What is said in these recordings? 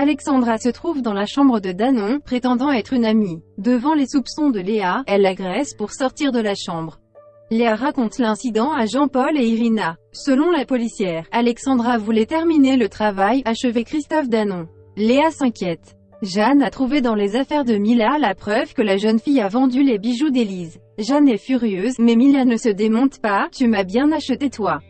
Alexandra se trouve dans la chambre de Danon, prétendant être une amie. Devant les soupçons de Léa, elle l'agresse pour sortir de la chambre. Léa raconte l'incident à Jean-Paul et Irina. Selon la policière, Alexandra voulait terminer le travail, achever Christophe Danon. Léa s'inquiète. Jeanne a trouvé dans les affaires de Mila la preuve que la jeune fille a vendu les bijoux d'Élise. Jeanne est furieuse, mais Mila ne se démonte pas. Tu m'as bien acheté toi.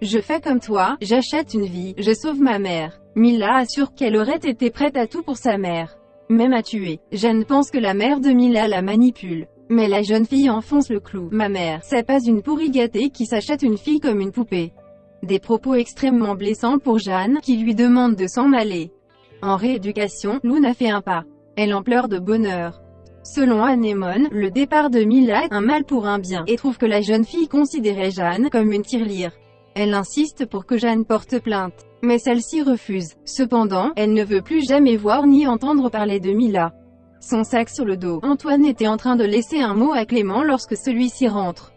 Je fais comme toi, j'achète une vie, je sauve ma mère. Mila assure qu'elle aurait été prête à tout pour sa mère. Même à tuer. Jeanne pense que la mère de Mila la manipule. Mais la jeune fille enfonce le clou. Ma mère, c'est pas une pourrie gâtée qui s'achète une fille comme une poupée. Des propos extrêmement blessants pour Jeanne, qui lui demande de s'en aller. En rééducation, Luna fait un pas. Elle en pleure de bonheur. Selon Anémone, le départ de Mila est un mal pour un bien, et trouve que la jeune fille considérait Jeanne comme une tirelire. Elle insiste pour que Jeanne porte plainte, mais celle-ci refuse. Cependant, elle ne veut plus jamais voir ni entendre parler de Mila. Son sac sur le dos, Antoine était en train de laisser un mot à Clément lorsque celui-ci rentre.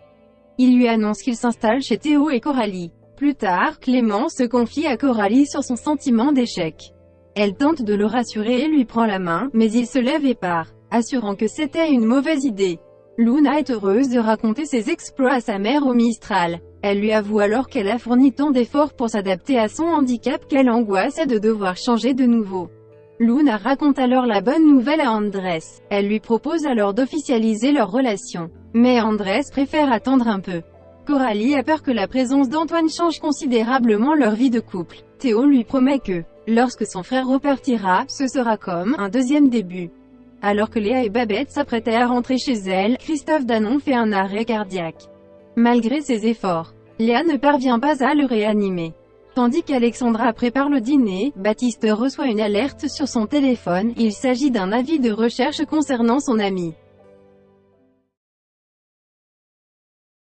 Il lui annonce qu'il s'installe chez Théo et Coralie. Plus tard, Clément se confie à Coralie sur son sentiment d'échec. Elle tente de le rassurer et lui prend la main, mais il se lève et part, assurant que c'était une mauvaise idée. Luna est heureuse de raconter ses exploits à sa mère au Mistral. Elle lui avoue alors qu'elle a fourni tant d'efforts pour s'adapter à son handicap qu'elle angoisse de devoir changer de nouveau. Luna raconte alors la bonne nouvelle à Andrés. Elle lui propose alors d'officialiser leur relation. Mais Andrés préfère attendre un peu. Coralie a peur que la présence d'Antoine change considérablement leur vie de couple. Théo lui promet que, lorsque son frère repartira, ce sera comme un deuxième début. Alors que Léa et Babette s'apprêtaient à rentrer chez elles, Christophe Danon fait un arrêt cardiaque. Malgré ses efforts, Léa ne parvient pas à le réanimer. Tandis qu'Alexandra prépare le dîner, Baptiste reçoit une alerte sur son téléphone. Il s'agit d'un avis de recherche concernant son ami.